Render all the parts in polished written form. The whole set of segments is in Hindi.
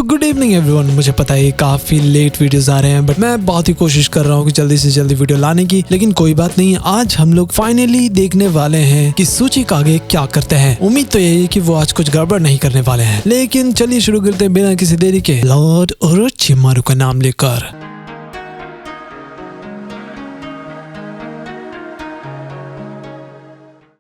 तो गुड इवनिंग एवरीवन। मुझे पता है काफी लेट वीडियोस आ रहे हैं, बट मैं बहुत ही कोशिश कर रहा हूँ कि जल्दी से जल्दी वीडियो लाने की। लेकिन कोई बात नहीं, आज हम लोग फाइनली देखने वाले हैं कि सूचिकागे क्या करते हैं। उम्मीद तो यही है कि वो आज कुछ गड़बड़ नहीं करने वाले हैं। लेकिन चलिए शुरू करते हैं बिना किसी देरी के लॉर्ड ओरोचिमारू का नाम लेकर।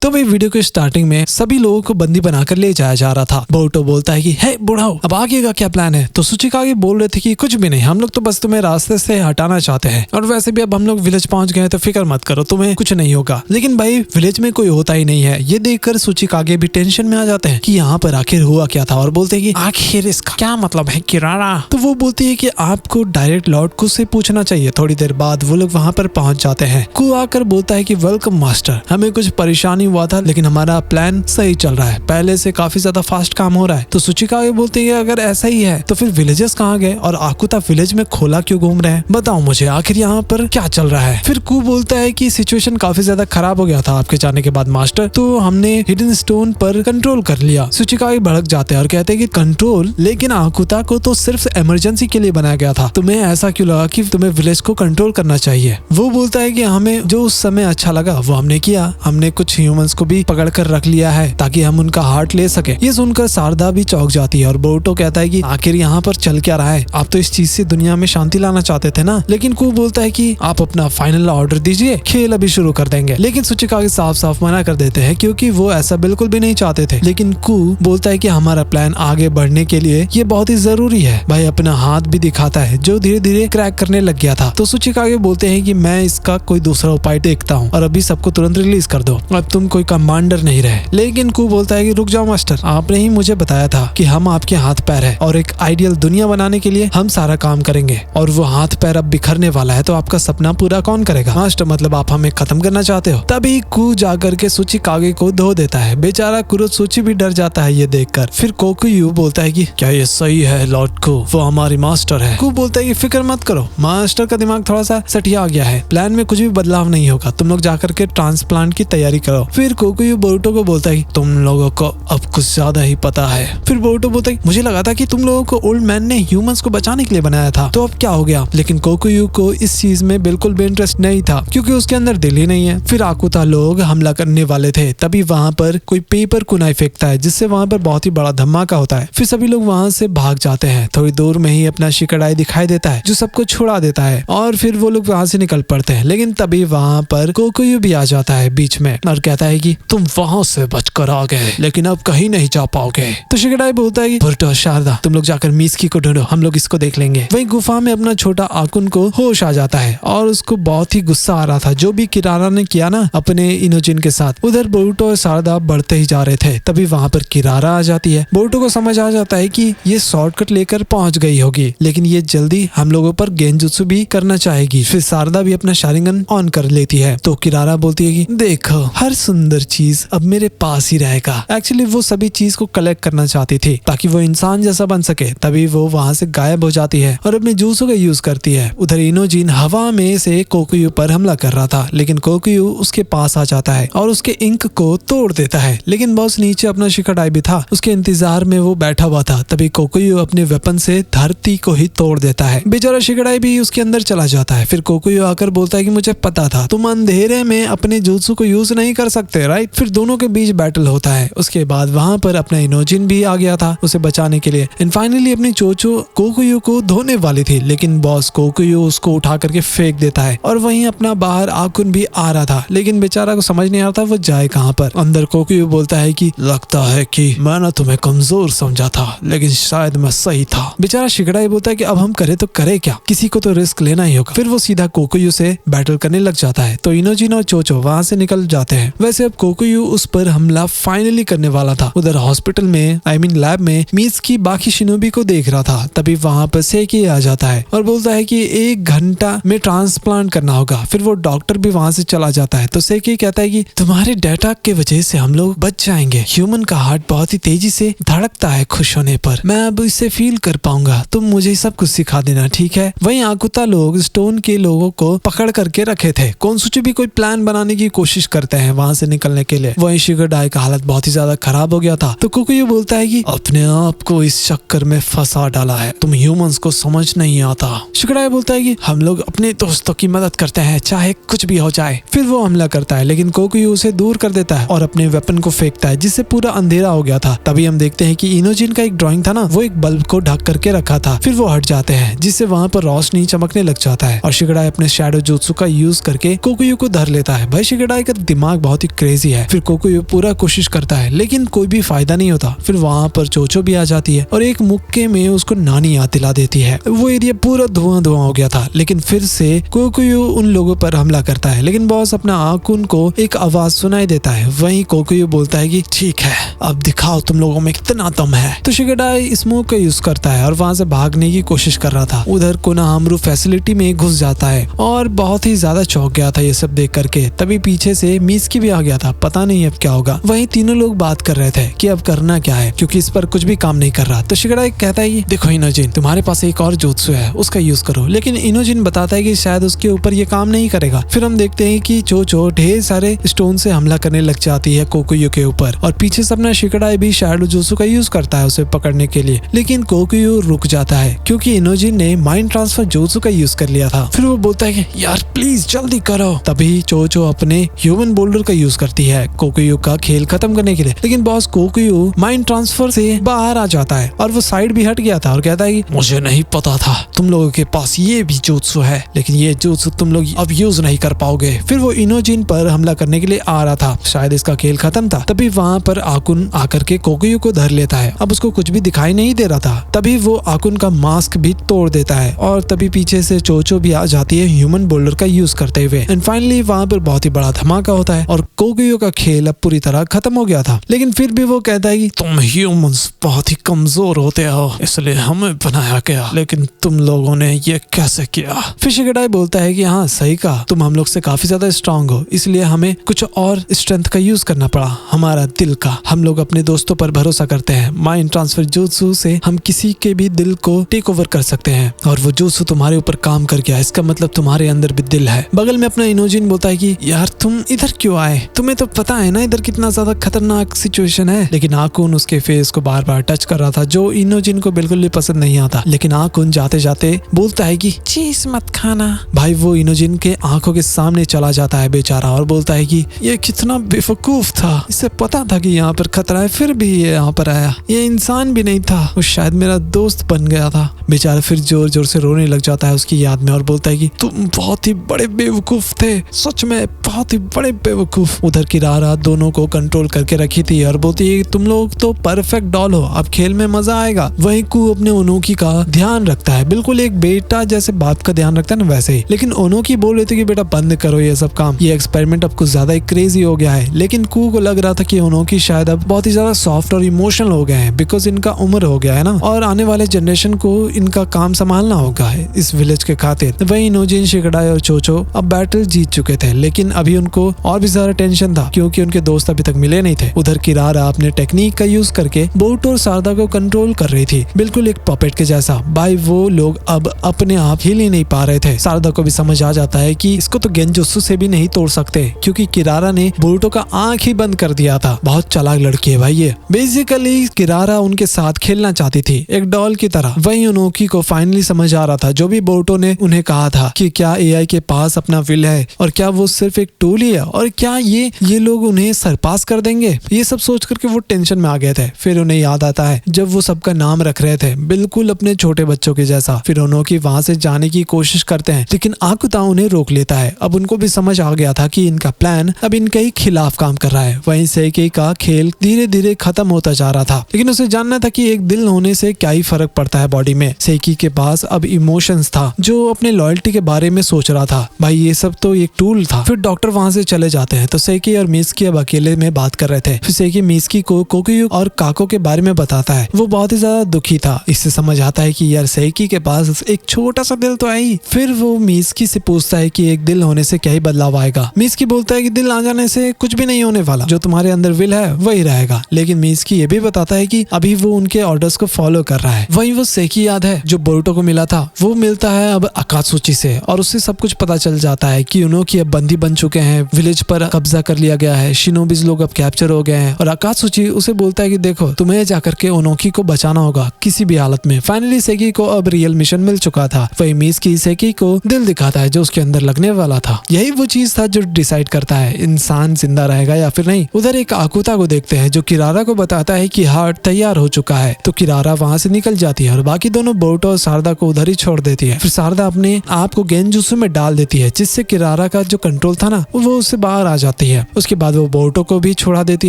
तो भाई वीडियो के स्टार्टिंग में सभी लोगों को बंदी बनाकर ले जाया जा रहा था। बोरुतो बोलता है कि हे बुढ़ाओ, अब आगे का क्या प्लान है? तो सूचिकागे बोल रहे थे कि कुछ भी नहीं, हम लोग तो बस तुम्हें रास्ते से हटाना चाहते हैं, और वैसे भी अब हम लोग विलेज पहुंच गए तो फिक्र मत करो, तुम्हें कुछ नहीं होगा। लेकिन भाई विलेज में कोई होता ही नहीं है। ये देखकर सूचिकागे भी टेंशन में आ जाते हैं कि यहाँ पर आखिर हुआ क्या था, और बोलते हैं कि आखिर इसका क्या मतलब है किरारा। तो वो बोलती है कि आपको डायरेक्ट लॉर्ड कू से पूछना चाहिए। थोड़ी देर बाद वो लोग वहाँ पर पहुंच जाते हैं। कू आकर बोलता है कि वेलकम मास्टर, हमें कुछ परेशानी हुआ था लेकिन हमारा प्लान सही चल रहा है, पहले से काफी ज्यादा फास्ट काम हो रहा है। तो सूचिकागे बोलते हैं अगर ऐसा ही है तो फिर विलेजर्स कहाँ गए और आकुता विलेज में खोला क्यों घूम रहे हैं? बताओ मुझे आखिर यहाँ पर क्या चल रहा है। फिर कू बोलता है कि सिचुएशन काफी ज्यादा खराब हो गया था आपके जाने के बाद मास्टर, तो हमने हिडन स्टोन पर कंट्रोल कर लिया। सूचिकागे भड़क जाते हैं और कहते हैं कि कंट्रोल, लेकिन आकुता को तो सिर्फ इमरजेंसी के लिए बनाया गया था, तुम्हें ऐसा क्यों लगा कि तुम्हें विलेज को कंट्रोल करना चाहिए? वो बोलता है कि हमें जो उस समय अच्छा लगा वो हमने किया, हमने कुछ ह्यूमंस को भी पकड़ कर रख लिया है ताकि हम उनका हार्ट ले सके। ये सुनकर शारदा भी चौंक जाती है और बोरुतो कहता है कि आखिर यहाँ पर चल क्या रहा है? आप तो इस चीज से दुनिया में शांति लाना चाहते थे ना। लेकिन कू बोलता है कि आप अपना फाइनल ऑर्डर दीजिए, खेल अभी शुरू कर देंगे। लेकिन सूचिकागे साफ साफ मना कर देते हैं क्योंकि वो ऐसा बिल्कुल भी नहीं चाहते थे। लेकिन कू बोलता है कि हमारा प्लान आगे बढ़ने के लिए ये बहुत ही जरूरी है। भाई अपना हाथ भी दिखाता है जो धीरे धीरे क्रैक करने लग गया था। तो सूचिकागे बोलते हैं कि मैं इसका कोई दूसरा उपाय देखता हूँ और अभी सबको तुरंत रिलीज कर दो, अब तुम कोई कमांडर नहीं रहे। लेकिन कू बोलता है कि रुक जाओ मास्टर, आपने ही मुझे बताया था कि हम आपके हाथ पैर है और एक आइडियल दुनिया बनाने के लिए हम सारा काम करेंगे, और वो हाथ पैर अब बिखरने वाला है तो आपका सपना पूरा कौन करेगा? मास्टर मतलब आप हमें खत्म करना चाहते हो? तभी कू जाकर के सूचिकागे को धो देता है। बेचारा कुरोत्सुची भी डर जाता है ये देखकर। फिर कोकुयू बोलता है कि क्या ये सही है लॉर्ड कू? वो हमारी मास्टर है। कू बोलता है कि फिक्र मत करो, मास्टर का दिमाग थोड़ा सा सठिया गया है, प्लान में कुछ भी बदलाव नहीं होगा, तुम लोग जाकर के ट्रांसप्लांट की तैयारी करो। फिर कोकुयू बोरुतो को बोलता है तुम लोगों को अब कुछ ज्यादा ही पता है। फिर बोरुतो बोलता है मुझे लगा था कि तुम लोगों को ओल्ड मैन ने ह्यूमंस को बचाने के लिए बनाया था, तो अब क्या हो गया? लेकिन कोकुयू को इस चीज में बिल्कुल भी इंटरेस्ट नहीं था क्योंकि उसके अंदर दिल ही नहीं है। फिर आकुता लोग हमला करने वाले थे, तभी वहाँ पर कोई पेपर कुनाई फेंकता है जिससे वहाँ पर बहुत ही बड़ा धमाका होता है। फिर सभी लोग वहाँ से भाग जाते हैं। थोड़ी दूर में ही अपना शिकड़ाई दिखाई देता है जो सबको छुड़ा देता है, और फिर वो लोग वहाँ से निकल पड़ते हैं। लेकिन तभी वहाँ पर कोकुयू भी आ जाता है बीच में और कहता है कि तुम वहाँ से बचकर आ गए लेकिन अब कहीं नहीं जा पाओगे। तो शिकड़ाई बोलता है कि बोरुतो, शारदा, तुम लोग जाकर मिसकी को ढूंढो, हम लोग इसको देख लेंगे। वहीं गुफा में अपना छोटा आकुन को होश आ जाता है और उसको बहुत ही गुस्सा आ रहा था जो भी किरारा ने किया ना अपने इनोजिन के साथ। उधर बोरुतो और शारदा बढ़ते ही जा रहे थे, तभी वहाँ पर किरारा आ जाती है। बोरुतो को समझ आ जाता है कि ये शॉर्टकट लेकर पहुंच गई होगी, लेकिन ये जल्दी हम लोगों पर गेंजुत्सु भी करना चाहेगी। फिर शारदा भी अपना शारिंगन ऑन कर लेती है। तो किरारा बोलती है कि देखो, हर सुंदर चीज अब मेरे पास ही रहेगा। एक्चुअली वो सभी चीज को कलेक्ट करना चाहती थी ताकि वो इंसान जैसा बन सके। तभी वो वहाँ से गायब हो जाती है और अपने जूसों का यूज करती है। उधर इनोजिन हवा में से कोकुयू पर हमला कर रहा था, लेकिन कोकुयू उसके पास आ जाता है और उसके इंक को तोड़ देता है। लेकिन बॉस नीचे अपना शिकड़ाई भी था, उसके इंतजार में वो बैठा हुआ था। तभी कोकुयू अपने वेपन से धरती को ही तोड़ देता है। बेचारा शिकड़ाई भी उसके अंदर चला जाता है। फिर कोकुयू आकर बोलता है कि मुझे पता था तुम अंधेरे में अपने जूत्सु को यूज नहीं कर सकते, राइट? फिर दोनों के बीच बैटल होता है। उसके बाद वहाँ पर अपना इनोजिन भी आ गया था उसे बचाने के लिए। एंड फाइनली अपनी चोचो कोकुयू को धोने वाली थी, लेकिन बॉस कोकुयू उसको उठा करके फेंक देता है। और वहीं अपना बाहर आकुन भी आ रहा था, लेकिन बेचारा को समझ नहीं आता वो जाए कहाँ पर। अंदर कोकुयू बोलता है कि लगता है कि मैंने तुम्हें कमजोर समझा था, लेकिन शायद मैं सही था। बेचारा शिकड़ाई बोलता है कि अब हम करे तो करे क्या, किसी को तो रिस्क लेना ही होगा। फिर वो सीधा कोकुयू से बैटल करने लग जाता है। तो इनोजिन और चोचो वहाँ से निकल जाते हैं। वैसे अब कोकुयू उस पर हमला फाइनली करने वाला था। उधर हॉस्पिटल में लैब में मिसकी बाकी शिनोबी को देख रहा था। तभी वहाँ पर सेकी आ जाता है और बोलता है कि 1 घंटा में ट्रांसप्लांट करना होगा। फिर वो डॉक्टर भी वहाँ से चला जाता है। तो सेकी कहता है कि तुम्हारे डाटा के वजह से हम लोग बच जाएंगे। ह्यूमन का हार्ट बहुत ही तेजी से धड़कता है खुश होने पर, मैं अब इससे फील कर पाऊंगा, तुम मुझे सब कुछ सिखा देना, ठीक है? वहीं आकुता लोग स्टोन के लोगों को पकड़ करके रखे थे। कोनसुची भी कोई प्लान बनाने की कोशिश करते हैं वहाँ से निकलने के लिए। वहीं शिगाडाई का हालत बहुत ही ज्यादा खराब हो गया था। तो कोकुयो बोलता है कि अपने आप को इस चक्कर में फंसा डाला है, तुम ह्यूमंस को समझ नहीं आता। शिगाडाई बोलता है कि हम लोग अपने दोस्तों की मदद करते हैं चाहे कुछ भी हो जाए। फिर वो हमला करता है लेकिन कोकुयो उसे दूर कर देता है और अपने वेपन को फेंकता है जिससे पूरा अंधेरा हो गया था। तभी हम देखते हैं कि इनोजिन का एक ड्राइंग था ना, वो एक बल्ब को ढक करके रखा था। फिर वो हट जाते हैं जिससे वहाँ पर रोशनी चमकने लग जाता है और शिगाडाई अपने शैडो जुत्सु का यूज करके कोकुयो को धर लेता है। भाई शिगाडाई का दिमाग बहुत ही क्रेजी है। फिर कोकुयो पूरा कोशिश करता है लेकिन कोई भी फायदा नहीं होता। फिर वहाँ पर चोचो भी आ जाती है और एक मुक्के में उसको नानी याद दिला देती है। वो एरिया पूरा धुआं धुआं हो गया था लेकिन फिर से कोकुयो उन लोगों पर हमला करता है लेकिन बॉस अपना आकुन को एक आवाज सुनाई देता है। वहीं कोकुयो बोलता है कि ठीक है अब दिखाओ तुम लोगों में कितना दम है। तो शिगाडाई स्मोक का यूज करता है और वहाँ से भागने की कोशिश कर रहा था। उधर कोनोहामारू फैसिलिटी में घुस जाता है और बहुत ही ज्यादा चौंक गया था ये सब देख करके। तभी पीछे से मिसकी भी आ गया था, पता नहीं अब क्या होगा। वहीं तीनों लोग बात कर रहे थे कि अब करना क्या है क्योंकि इस पर कुछ भी काम नहीं कर रहा। तो शिगाडाई कहता है कि देखो इनोजिन, तुम्हारे पास एक और जुत्सु है उसका यूज करो, लेकिन इनोजिन बताता है कि शायद उसके ऊपर ये काम नहीं करेगा। फिर हम देखते हैं कि चोचो ढेर सारे स्टोन से हमला करने लग जाती है कोकुयो के ऊपर और पीछे से अपना शिगाडाई भी शैडो जुत्सु का यूज करता है उसे पकड़ने के लिए। लेकिन कोकुयो रुक जाता है क्योंकि इनोजिन ने माइंड ट्रांसफर जुत्सु का यूज कर लिया था। फिर वो बोलता है कि यार प्लीज जल्दी करो। तभी चोचो अपने ह्यूमन बोल्डर का यूज करती है कोकुयो का खेल खत्म करने के लिए। लेकिन बॉस कोकुयो माइंड ट्रांसफर से बाहर आ जाता है और वो साइड भी हट गया था और कहता है कि मुझे नहीं पता था तुम लोगों के पास ये भी जुत्सु है, लेकिन ये जुत्सु तुम लोग अब यूज नहीं कर पाओगे। फिर वो इनोजिन पर हमला करने के लिए आ रहा था, शायद इसका खेल खत्म था। तभी वहाँ पर आकुन आकर के कोकुयो को धर लेता है। अब उसको कुछ भी दिखाई नहीं दे रहा था। तभी वो आकुन का मास्क भी तोड़ देता है और तभी पीछे से चोचो भी आ जाती है ह्यूमन बोल्डर का यूज करते हुए। एंड फाइनली वहाँ पर बहुत ही बड़ा धमाका होता है और कोकुयो का खेल अब पूरी तरह खत्म हो गया था। लेकिन फिर भी वो कहता है कि तुम ह्यूमंस बहुत ही कमजोर होते हो, इसलिए हमें बनाया गया, लेकिन तुम लोगों ने ये कैसे किया। फिर शिगाडाई बोलता है कि हाँ सही कहा, तुम हम लोग से काफी ज्यादा स्ट्रांग हो, इसलिए हमें कुछ और स्ट्रेंथ का यूज करना पड़ा, हमारा दिल का। हम लोग अपने दोस्तों पर भरोसा करते हैं। माइंड ट्रांसफर जुत्सु से हम किसी के भी दिल को टेक ओवर कर सकते हैं और वो जुत्सु तुम्हारे ऊपर काम कर गया, इसका मतलब तुम्हारे अंदर भी दिल है। बगल में अपना इनोजिन बोलता है कि यार तुम इधर क्यों आए, तुम्हें तो पता है ना इधर कितना ज्यादा खतरनाक सिचुएशन है। लेकिन आकुन उसके फेस को बार बार टच कर रहा था जो इनोजिन को बिल्कुल भी पसंद नहीं आता। लेकिन आकुन जाते जाते बोलता है कि चीज मत खाना। भाई वो इनोजिन के आंखों के सामने चला जाता है बेचारा और बोलता है कि ये कितना बेवकूफ था, इसे पता था कि यहाँ पर खतरा है फिर भी ये यहाँ पर आया, ये इंसान भी नहीं था, वो शायद मेरा दोस्त बन गया था। बेचारा फिर जोर जोर से रोने लग जाता है उसकी याद में और बोलता है कि तुम बहुत ही बड़े बेवकूफ थे, सच में बहुत ही बड़े बेवकूफ। उधर किरारा दोनों को कंट्रोल करके रखी थी और बोलती है तुम लोग तो परफेक्ट डॉल हो, अब खेल में मजा आएगा। वहीं कू अपने ओनोकी का ध्यान रखता है, बिल्कुल एक बेटा जैसे बाप का ध्यान रखता है ना वैसे ही। लेकिन ओनोकी बोल रहे थे कि बेटा बंद करो ये सब काम, ये एक्सपेरिमेंट अब कुछ ज्यादा ही क्रेजी हो गया है। लेकिन कू को लग रहा था कि ओनोकी शायद अब बहुत ही ज्यादा सॉफ्ट और इमोशनल हो गए हैं बिकॉज इनका उम्र हो गया है ना और आने वाले जनरेशन को इनका काम संभालना होगा है इस विलेज के खातिर। वही इनोजिन, शिगाडाई और चोचो अब बैटल जीत चुके थे लेकिन अभी उनको और भी ज्यादा टेंशन था क्योंकि उनके दोस्त अभी तक मिले नहीं थे। उधर किरारा अपने टेक्निक का यूज करके बोरुटो और सारदा को कंट्रोल कर रही थी, बिल्कुल एक पपेट के जैसा। भाई वो लोग अब अपने आप हिल ही नहीं पा रहे थे। सारदा को भी समझ आ जाता है कि इसको तो गेंजुत्सु से भी नहीं तोड़ सकते क्योंकि किरारा ने बोरुटो का आंख ही बंद कर दिया था। बहुत चालाक लड़की है भाई ये। बेसिकली किरारा उनके साथ खेलना चाहती थी एक डॉल की तरह। वही ओनोकी को फाइनली समझ आ रहा था जो भी बोरुटो ने उन्हें कहा था कि क्या एआई के पास अपना विल है और क्या वो सिर्फ एक टूल ही है और क्या ये लोग उन्हें सरपास कर देंगे। ये सब सोच करके वो टेंशन में आ गए थे। फिर उन्हें याद आता है जब वो सबका नाम रख रहे थे बिल्कुल अपने छोटे बच्चों के जैसा। फिर ओनोकी वहां से जाने की कोशिश करते हैं लेकिन आकुता उन्हें रोक लेता है। अब उनको भी समझ आ गया था कि इनका प्लान अब इनके ही खिलाफ काम कर रहा है। वहीं सेइकी का खेल धीरे धीरे खत्म होता जा रहा था लेकिन उसे जानना था कि एक दिल होने से क्या ही फर्क पड़ता है बॉडी में। सेइकी के पास अब इमोशंस था जो अपने लॉयल्टी के बारे में सोच रहा था। भाई ये सब तो एक टूल था। फिर डॉक्टर वहां से चले जाते हैं तो सेइकी और मिसकी अब अकेले में बात कर रहे थे। फिर सेइकी मिसकी को कोकुयो और काको के बारे में बताता है। वो बहुत ही ज्यादा दुखी था। इससे समझ आता है कि यार सेइकी के पास एक छोटा सा दिल तो है ही। फिर वो मिसकी से पूछता है कि एक दिल होने से क्या ही बदलाव आएगा। मिसकी बोलता है कि दिल आ जाने से कुछ भी नहीं होने वाला, जो तुम्हारे अंदर विल है वही रहेगा। लेकिन मिसकी ये भी बताता है कि अभी वो उनके ऑर्डर्स को फॉलो कर रहा है। वहीं वो सेइकी याद है जो बोरुटो को मिला था, वो मिलता है अब अकात्सुची से और उससे सब कुछ पता चल जाता है कि उन्होंने अब बंदी बन चुके हैं, विलेज पर कब्जा कब्जा कर लिया गया है, शिनोबिस लोग अब कैप्चर हो गए हैं और अकात्सुची उसे बोलता है कि देखो तुम्हें जाकर के ओनोकी को बचाना होगा किसी भी हालत में। फाइनली सेकी को अब रियल मिशन मिल चुका था। वही मिसकी सेकी को दिल दिखाता है जो उसके अंदर लगने वाला था। यही वो चीज था जो डिसाइड करता है इंसान जिंदा रहेगा या फिर नहीं। उधर एक आकुता को देखते हैं जो किरारा को बताता है कि हार्ट तैयार हो चुका है, तो किरारा वहां से निकल जाती है और बाकी दोनों बोरुतो और शारदा को उधर ही छोड़ देती है। फिर शारदा अपने आप को गेंजुत्सु में डाल देती है जिससे किरारा का जो कंट्रोल था ना वो उससे बाहर आ जाती है। उसके बाद वो बोरुतो को भी छोड़ा देती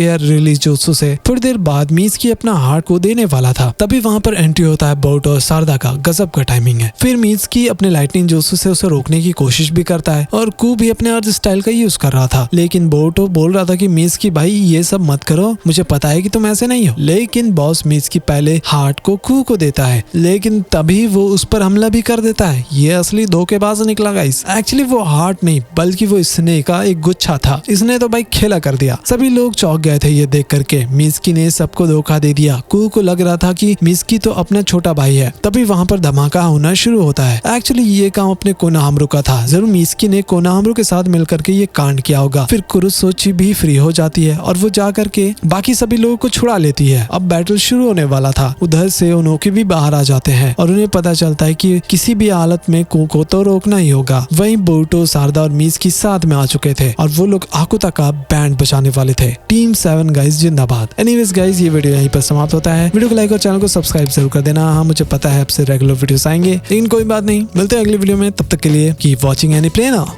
है रिलीज जुत्सु से। थोड़ी देर बाद मिसकी अपना हार्ट को देने वाला था, तभी वहां पर एंट्री होता है बोरुतो और शारदा का। गजब का टाइमिंग है। फिर मिसकी अपने लाइटनिंग जुत्सु से उसे रोकने की कोशिश भी करता है और कू भी अपने अर्थ स्टाइल का यूज कर रहा था, लेकिन बोरुतो बोल रहा था कि मिसकी भाई ये सब मत करो, मुझे पता है कि तुम ऐसे नहीं हो। लेकिन बॉस मिसकी पहले हार्ट को कू को देता है, लेकिन तभी वो उस पर हमला भी कर देता है। ये असली धोखेबाज निकला गाइस। एक्चुअली वो हार्ट नहीं बल्कि वो स्नेक का एक गुच्छा था। इसने तो भाई खेला कर दिया। सभी लोग चौंक गए थे ये देख करके। मिसकी ने सबको धोखा दे दिया। कू को लग रहा था कि मिसकी तो अपना छोटा भाई है। तभी वहाँ पर धमाका होना शुरू होता है। एक्चुअली ये काम अपने कोनोहामारू का था। जरूर मिसकी ने कोनोहामारू के साथ मिलकर के ये कांड किया होगा। फिर कुरोसोची भी फ्री हो जाती है और वो जा करके बाकी सभी लोगों को छुड़ा लेती है। अब बैटल शुरू होने वाला था। उधर से ओनोकी भी बाहर आ जाते हैं और उन्हें पता चलता है कि किसी भी हालत में कू को तो रोकना ही होगा। वहीं बोरुतो, शारदा और मिसकी साथ में आ चुके थे और वो लोग आकुता का बैंड बचाने वाले थे। टीम 7 गाइस जिंदाबाद। एनीवेज गाइस ये वीडियो यहीं पर समाप्त होता है। वीडियो को लाइक और चैनल को सब्सक्राइब जरूर कर देना। हाँ मुझे पता है आपसे रेगुलर वीडियोस आएंगे, लेकिन कोई बात नहीं, मिलते हैं अगली वीडियो में। तब तक के लिए कीप वॉचिंग एनी प्ले ना।